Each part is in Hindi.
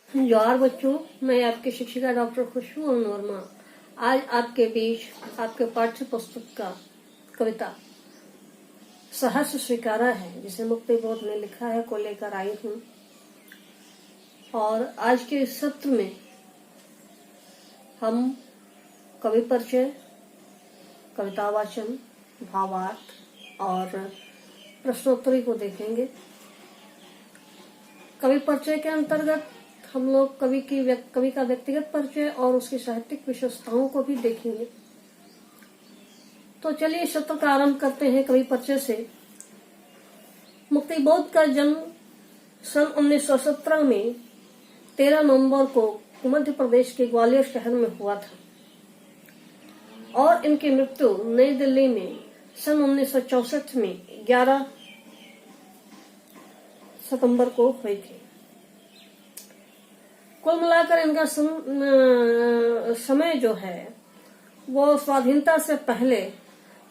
जोहार बच्चों, मैं आपकी शिक्षिका डॉक्टर खुशबू वर्मा आज आपके बीच आपके पाठ्य पुस्तक का कविता सहर्ष स्वीकारा है, जिसे मुक्ति बोध ने लिखा है, को लेकर आई हूँ। और आज के इस सत्र में हम कवि परिचय, कविता वाचन, भावार्थ और प्रश्नोत्तरी को देखेंगे। कवि परिचय के अंतर्गत हम लोग कवि का व्यक्तिगत परिचय और उसकी साहित्यिक विशेषताओं को भी देखेंगे। तो चलिए सत्र का आरंभ करते हैं कवि परिचय से। मुक्ति बोध का जन्म सन 1917 में 13 नवंबर को मध्य प्रदेश के ग्वालियर शहर में हुआ था और इनकी मृत्यु नई दिल्ली में सन 1964 में 11 सितंबर को हुई थी। कुल मिलाकर इनका समय जो है वो स्वाधीनता से पहले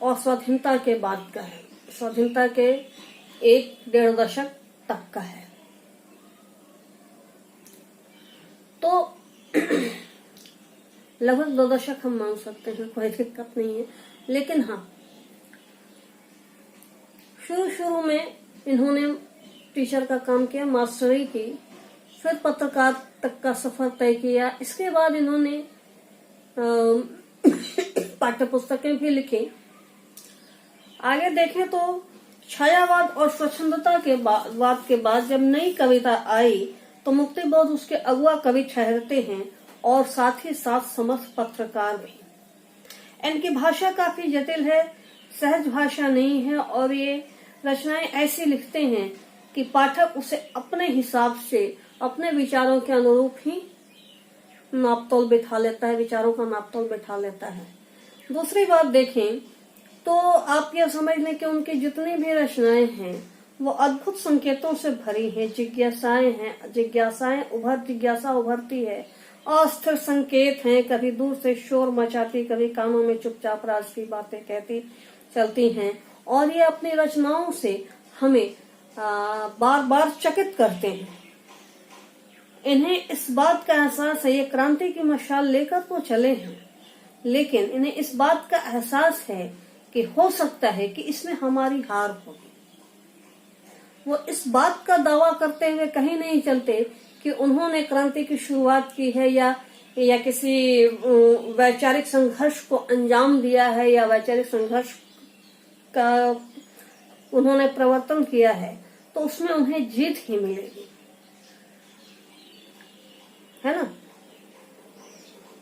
और स्वाधीनता के बाद का है। स्वाधीनता के 1-1.5 दशक तक का है। तो लगभग 2 दशक हम मान सकते हैं, कोई दिक्कत नहीं है। लेकिन हाँ, शुरू में इन्होंने टीचर का काम किया, मास्टरी की, फिर पत्रकार तक का सफर तय किया। इसके बाद इन्होंने पाठ्य पुस्तकें भी लिखी। आगे देखें तो छायावाद और स्वच्छंदता के बाद जब नई कविता आई तो मुक्ति बोध उसके अगुआ कवि ठहरते हैं और साथ ही साथ समर्थ पत्रकार भी। इनकी भाषा काफी जटिल है, सहज भाषा नहीं है और ये रचनाएं ऐसी लिखते हैं कि पाठक उसे अपने हिसाब से, अपने विचारों के अनुरूप ही नापतोल बिठा लेता है, विचारों का नापतोल बिठा लेता है। दूसरी बात देखें तो आप यह समझ लें कि उनकी जितनी भी रचनाएं हैं वो अद्भुत संकेतों से भरी हैं, जिज्ञासा उभरती है, अस्थिर संकेत हैं, कभी दूर से शोर मचाती, कभी कानों में चुपचाप राज की बातें कहती चलती हैं और ये अपनी रचनाओं से हमें बार बार चकित करते हैं। इन्हें इस बात का एहसास है, ये क्रांति की मशाल लेकर तो चले हैं, लेकिन इन्हें इस बात का एहसास है कि हो सकता है कि इसमें हमारी हार होगी। वो इस बात का दावा करते हुए कहीं नहीं चलते कि उन्होंने क्रांति की शुरुआत की है या किसी वैचारिक संघर्ष को अंजाम दिया है या वैचारिक संघर्ष का उन्होंने प्रवर्तन किया है, तो उसमें उन्हें जीत ही मिलेगी, है ना।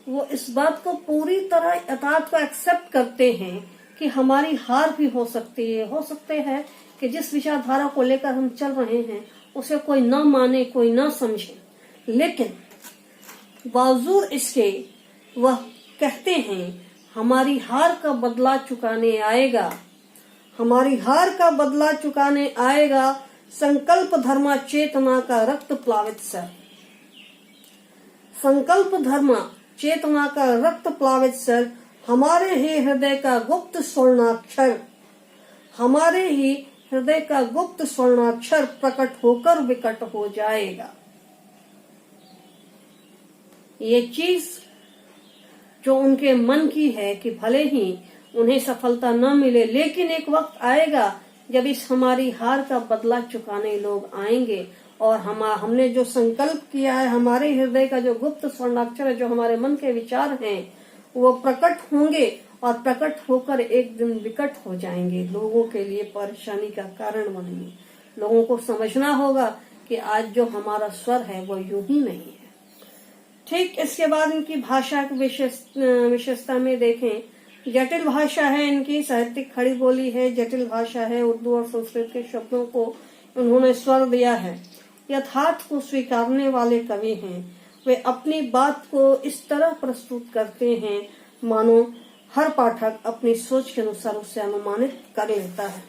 वो इस बात को पूरी तरह यथार्थ को एक्सेप्ट करते हैं कि हमारी हार भी हो सकते हैं कि जिस विचारधारा को लेकर हम चल रहे हैं उसे कोई न माने, कोई न समझे, लेकिन बावजूद इसके वह कहते हैं हमारी हार का बदला चुकाने आएगा, हमारी हार का बदला चुकाने आएगा संकल्प धर्मा चेतना का रक्त प्लावित सर। संकल्प धर्मा चेतना का रक्त प्लावित सर, हमारे ही हृदय का गुप्त स्वर्णाक्षर, हमारे ही हृदय का गुप्त स्वर्णाक्षर प्रकट होकर विकट हो जाएगा। ये चीज जो उनके मन की है कि भले ही उन्हें सफलता न मिले, लेकिन एक वक्त आएगा जब इस हमारी हार का बदला चुकाने लोग आएंगे और हमने जो संकल्प किया है, हमारे हृदय का जो गुप्त स्वर्णाक्षर है, जो हमारे मन के विचार हैं, वो प्रकट होंगे और प्रकट होकर एक दिन विकट हो जाएंगे, लोगों के लिए परेशानी का कारण बनेंगे। लोगों को समझना होगा कि आज जो हमारा स्वर है वो यूं ही नहीं है। ठीक इसके बाद इनकी भाषा की विशेषता में देखें, जटिल भाषा है इनकी, साहित्यिक खड़ी बोली है, जटिल भाषा है। उर्दू और संस्कृत के शब्दों को उन्होंने स्वर दिया है। यथार्थ को स्वीकारने वाले कवि हैं। वे अपनी बात को इस तरह प्रस्तुत करते हैं मानो हर पाठक अपनी सोच के अनुसार उसे अनुमानित कर लेता है।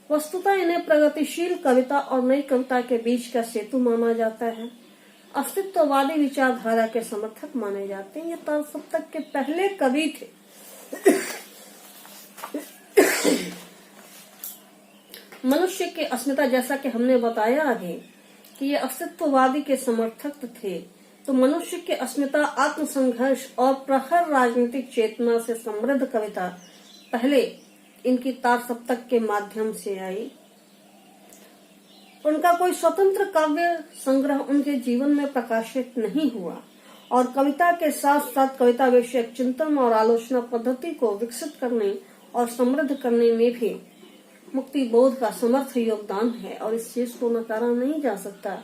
वस्तुतः इन्हें प्रगतिशील कविता और नई कविता के बीच का सेतु माना जाता है। अस्तित्ववादी विचारधारा के समर्थक माने जाते हैं। ये तब तक के पहले कवि थे मनुष्य की अस्मिता, जैसा कि हमने बताया आगे, कि ये अस्तित्ववादी के समर्थक थे, तो मनुष्य के अस्मिता, आत्मसंघर्ष और प्रखर राजनीतिक चेतना से समृद्ध कविता पहले इनकी तार सप्तक के माध्यम से आई। उनका कोई स्वतंत्र काव्य संग्रह उनके जीवन में प्रकाशित नहीं हुआ और कविता के साथ साथ कविता विषयक चिंतन और आलोचना पद्धति को विकसित करने और समृद्ध करने में भी मुक्ति बोध का समर्थ योगदान है और इस चीज को नकारा नहीं जा सकता।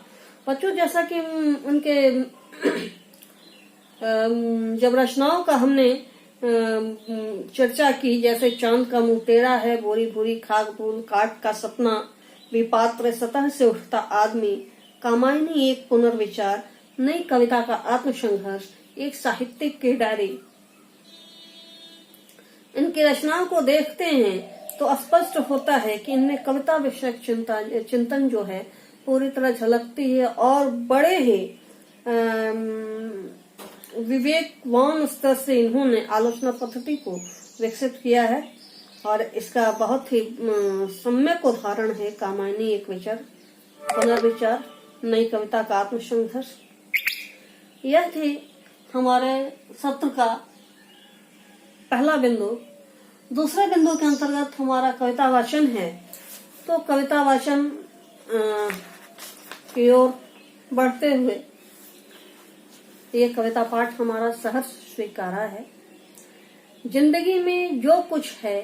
बच्चों, जैसा कि उनके जब रचनाओं का हमने चर्चा की, जैसे चांद का मुंह टेढ़ा है, बोरी भूरी खाक फूल काट का सपना, विपात्र सतह से उठता आदमी, कामायनी एक पुनर्विचार, नई कविता का आत्मसंघर्ष, एक साहित्यिक की डायरी। इनकी रचनाओं को देखते हैं तो स्पष्ट होता है कि इनमें कविता विषयक चिंतन जो है पूरी तरह झलकती है और बड़े ही विवेकवान स्तर से इन्होंने आलोचना पद्धति को विकसित किया है और इसका बहुत ही सम्यक उदाहरण है कामायनी एक विचार, पुनर्विचार, नई कविता का आत्मसंघर्ष। यह थी हमारे सत्र का पहला बिंदु। दूसरे बिंदु के अंतर्गत हमारा कविता वाचन है, तो कविता वाचन की ओर बढ़ते हुए ये कविता पाठ हमारा सहर्ष स्वीकारा है। जिंदगी में जो कुछ है,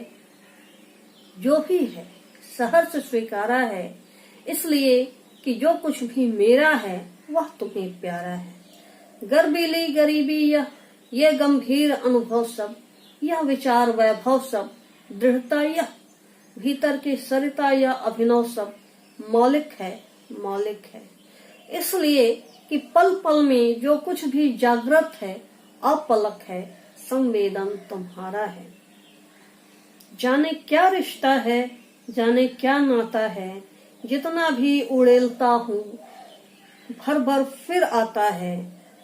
जो भी है, सहर्ष स्वीकारा है, इसलिए कि जो कुछ भी मेरा है वह तुम्हें प्यारा है। गर्बीली गरीबी यह गंभीर अनुभव सब, यह विचार वैभव सब, दृढ़ता यह भीतर की सरिता यह अभिनव सब मौलिक है, मौलिक है। इसलिए कि पल पल में जो कुछ भी जागृत है, अपलक है, संवेदन तुम्हारा है। जाने क्या रिश्ता है, जाने क्या नाता है, जितना भी उड़ेलता हूँ भर भर फिर आता है।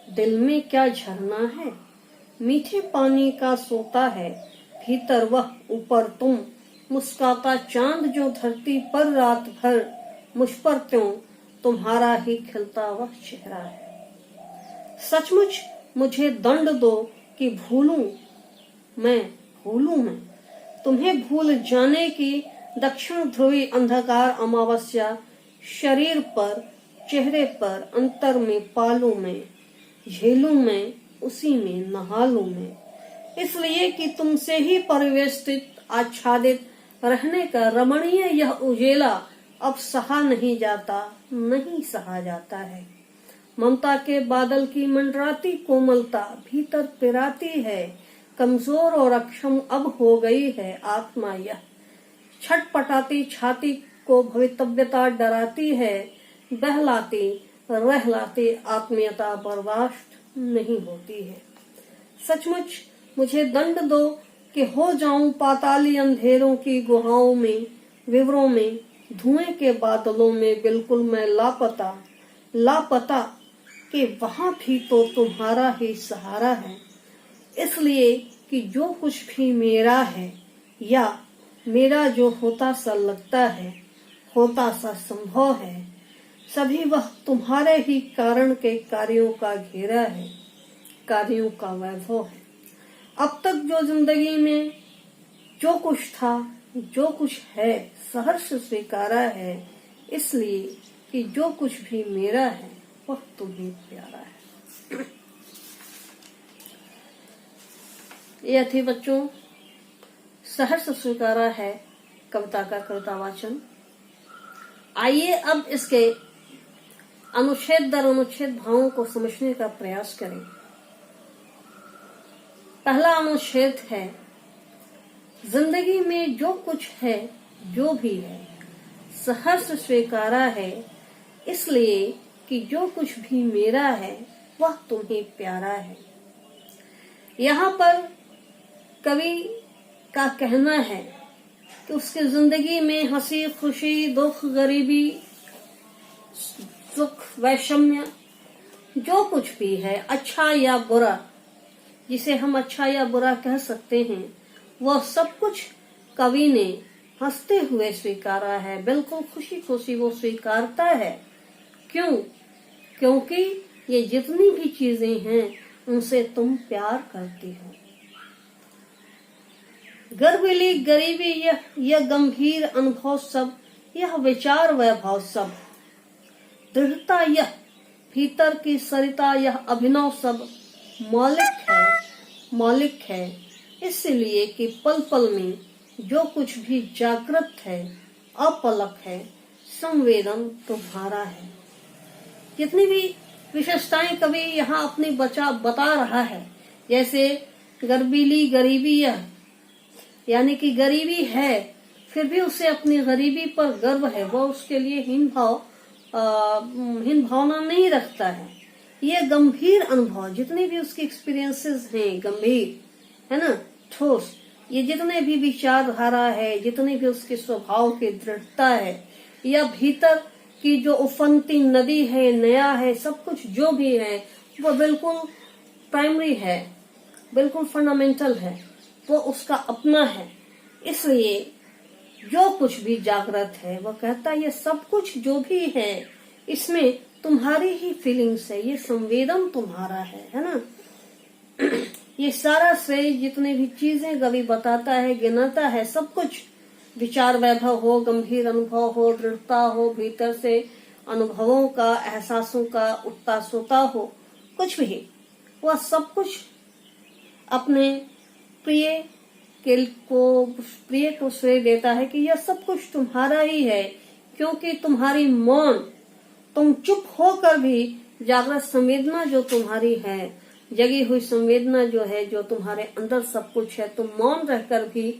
दिल में क्या झरना है, मीठे पानी का सोता है, भीतर वह ऊपर तुम, मुस्काता चांद जो धरती पर रात भर, मुझ पर त्यों तुम्हारा ही खिलता वह चेहरा है। सचमुच मुझे दंड दो कि भूलूं मैं तुम्हें भूल जाने की दक्षिण ध्रुवी अंधकार अमावस्या, शरीर पर, चेहरे पर, अंतर में पालू मैं, झेलूं मैं, उसी में नहालूं मैं। इसलिए कि तुमसे ही परिवेष्टित आच्छादित रहने का रमणीय यह उजेला अब सहा नहीं जाता, नहीं सहा जाता है। ममता के बादल की मंडराती कोमलता भीतर पिराती है, कमजोर और अक्षम अब हो गई है आत्मा यह। छटपटाती छाती को भवितव्यता डराती है, बहलाती रहलाती आत्मीयता बर्दाश्त नहीं होती है। सचमुच मुझे दंड दो कि हो जाऊं पाताली अंधेरों की गुहाओं में, विवरों में, धुएं के बादलों में बिल्कुल मैं लापता, लापता कि वहां भी तो तुम्हारा ही सहारा है। इसलिए कि जो कुछ भी मेरा है या मेरा जो होता सा लगता है, होता सा संभव है, सभी वह तुम्हारे ही कारण के कार्यों का घेरा है, कार्यों का वैभव है। अब तक जो जिंदगी में जो कुछ था, जो कुछ है, सहर्ष स्वीकारा है, इसलिए कि जो कुछ भी मेरा है वह तुम्हें प्यारा है। यह थी बच्चों सहर्ष स्वीकारा है कविता का कविता वाचन। आइए अब इसके अनुच्छेद दर अनुच्छेद भावों को समझने का प्रयास करें। पहला अनुच्छेद है, जिंदगी में जो कुछ है, जो भी है, सहर्ष स्वीकारा है, इसलिए कि जो कुछ भी मेरा है वह तुम्हें प्यारा है। यहाँ पर कवि का कहना है कि उसकी जिंदगी में हंसी खुशी, दुख, गरीबी, सुख, वैषम्य, जो कुछ भी है, अच्छा या बुरा, जिसे हम अच्छा या बुरा कह सकते हैं, वह सब कुछ कवि ने हंसते हुए स्वीकारा है। बिल्कुल खुशी खुशी वो स्वीकारता है क्यों? क्योंकि ये जितनी भी चीजें हैं उनसे तुम प्यार करती हो। गर्विली गरीबी यह गंभीर अनुभव सब, यह विचार वैभव सब, दृढ़ता यह भीतर की सरिता, यह अभिनव सब मौलिक है इसलिए कि पल पल में जो कुछ भी जागृत है, अपलक है, संवेदन तुम्हारा है। जितनी भी विशेषताएं कवि यहाँ अपनी बता रहा है, जैसे गर्वीली गरीबी यह, यानी कि गरीबी है फिर भी उसे अपनी गरीबी पर गर्व है, वो उसके लिए हीन भावना नहीं रखता है। ये गंभीर अनुभव, जितने भी उसके एक्सपीरियंसेस हैं गंभीर है ना, ठोस, ये जितने भी विचारधारा है, जितने भी उसके स्वभाव की दृढ़ता है, या भीतर की जो उफनती नदी है, नया है, सब कुछ जो भी है वो बिल्कुल प्राइमरी है, बिल्कुल फंडामेंटल है, वो उसका अपना है। इसलिए जो कुछ भी जागृत है वो कहता है ये सब कुछ जो भी है इसमें तुम्हारी ही फीलिंग्स है, ये संवेदन तुम्हारा है ना। ये सारा श्रेय जितने भी चीजें कवि बताता है, गिनाता है, सब कुछ विचार वैभव हो, गंभीर अनुभव हो, दृढ़ता हो, भीतर से अनुभवों का, एहसासों का उठता सोता हो, कुछ भी, वह सब कुछ अपने प्रिय को श्रेय देता है कि यह सब कुछ तुम्हारा ही है, क्योंकि तुम्हारी मौन, तुम चुप होकर भी जागृत संवेदना जो तुम्हारी है, जगी हुई संवेदना जो है, जो तुम्हारे अंदर सब कुछ है, तुम मौन रहकर भी